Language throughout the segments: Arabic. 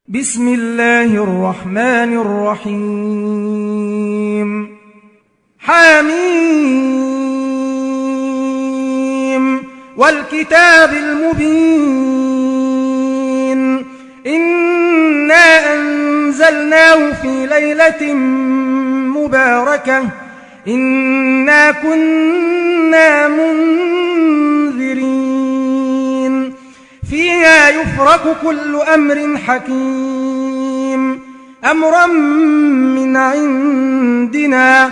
بسم الله الرحمن الرحيم حميم والكتاب المبين إنا أنزلناه في ليلة مباركة إنا كنا منذرين فيها يفرق كل أمر حكيم أمرا من عندنا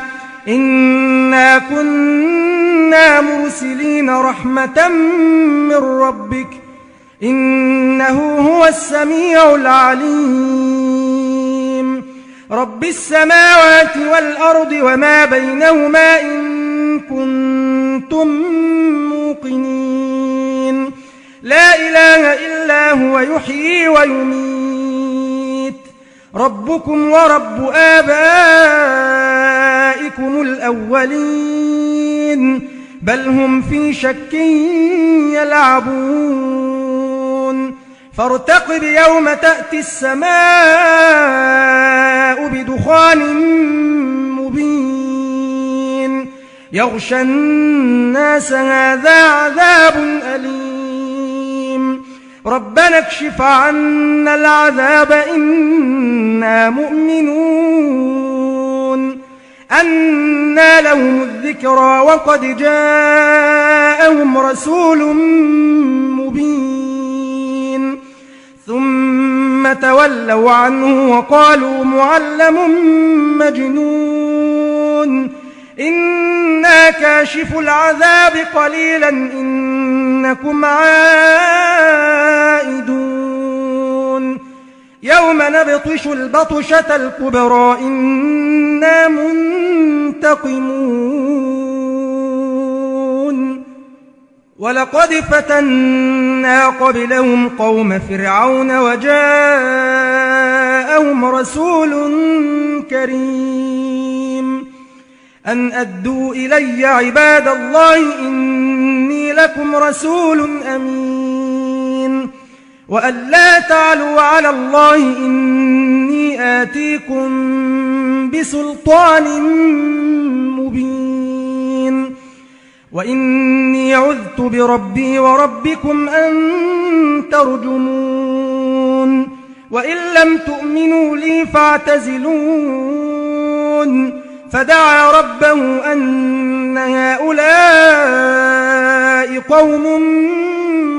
إنا كنا مرسلين رحمة من ربك إنه هو السميع العليم رب السماوات والأرض وما بينهما إن كنتم موقنين لا إله إلا هو يحيي ويميت ربكم ورب آبائكم الأولين بل هم في شك يلعبون فارتقب يوم تأتي السماء بدخان مبين يغشى الناس هذا عذاب أليم ربنا اكشف عنا العذاب إنا مؤمنون أنى لهم الذكرى وقد جاءهم رسول مبين ثم تولوا عنه وقالوا معلم مجنون إنا كاشف العذاب قليلا إنكم عائدون يوم نبطش البطشة الكبرى إنا منتقمون ولقد فتنا قبلهم قوم فرعون وجاءهم رسول كريم أن أدوا إلي عباد الله إني لكم رسول أمين وأن لا تعلوا على الله إني آتيكم بسلطان مبين وإني عذت بربي وربكم أن ترجمون وإن لم تؤمنوا لي فاعتزلون فدعا ربه أن هؤلاء قوم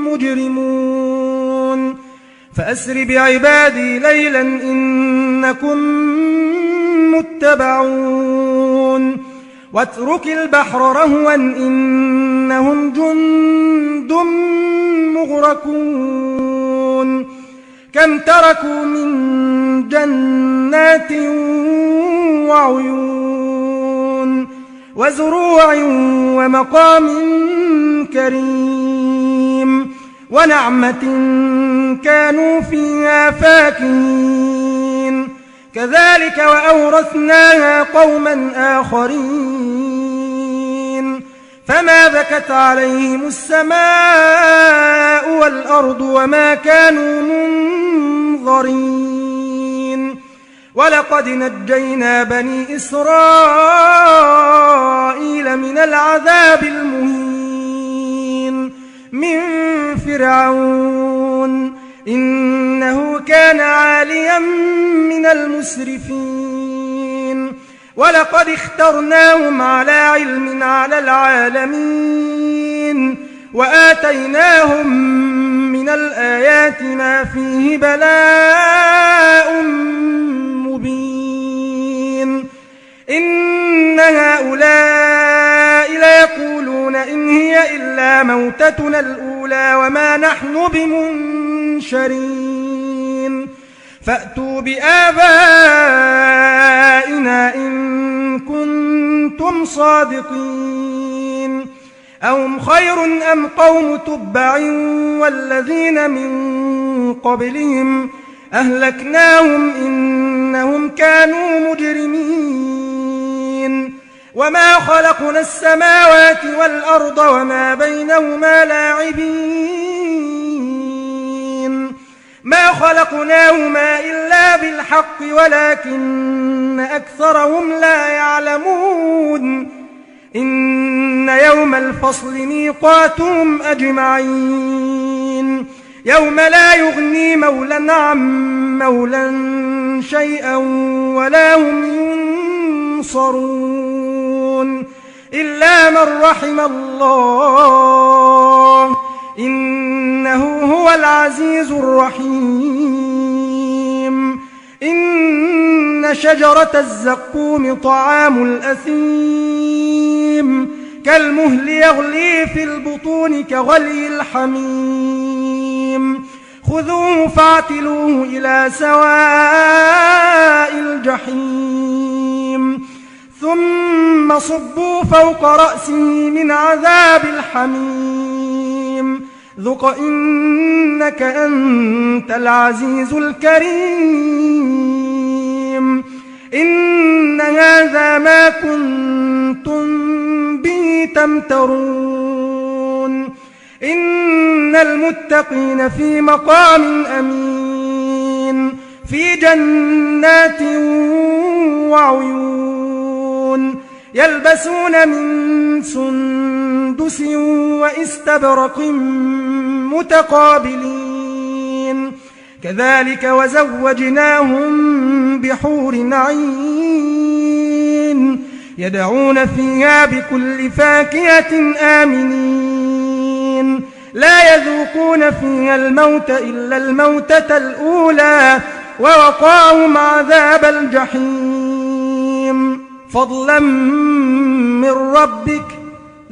مجرمون فأسر بعبادي ليلا إنكم متبعون واترك البحر رهوا إنهم جند مغرقون كم تركوا من جنات وعيون وزروع ومقام كريم ونعمة كانوا فيها فاكهين كذلك وأورثناها قوما آخرين فما بكت عليهم السماء والأرض وما كانوا منظرين ولقد نجينا بني إسرائيل من العذاب المهين من فرعون إنه كان عاليا من المسرفين ولقد اخترناهم على علم على العالمين وآتيناهم من الآيات ما فيه بلاء مبين إن هؤلاء ليقولون إن هي إلا موتتنا الأولى وما نحن بمنشرين فأتوا بآبائنا إن كنتم صادقين أهم خير أم قوم تبع والذين من قبلهم أهلكناهم إنهم كانوا مجرمين وما خلقنا السماوات والأرض وما بينهما لاعبين ما خلقناهما إلا بالحق ولكن أكثرهم لا يعلمون إن يوم الفصل ميقاتهم أجمعين يوم لا يغني مولى عن مولى شيئا ولا هم ينصرون إلا من رحم الله إنه هو العزيز الرحيم إن شجرة الزقوم طعام الأثيم كالمهل يغلي في البطون كغلي الحميم خذوه فاعتلوه إلى سواء الجحيم ثم صبوا فوق رأسه من عذاب الحميم ذق إنك أنت العزيز الكريم إن هذا ما كنتم به تمترون إن المتقين في مقام أمين في جنات وعيون يلبسون من سندس وإستبرق متقابلين كذلك وزوجناهم بحور عين يدعون فيها بكل فاكهة آمنين لا يذوقون فيها الموت إلا الموتة الأولى ووقاهم عذاب الجحيم فضلا من ربك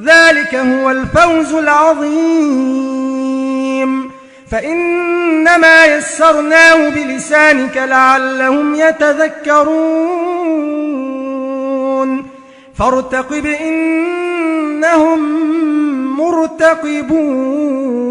ذلك هو الفوز العظيم فإنما يسرناه بلسانك لعلهم يتذكرون فارتقب إنهم مرتقبون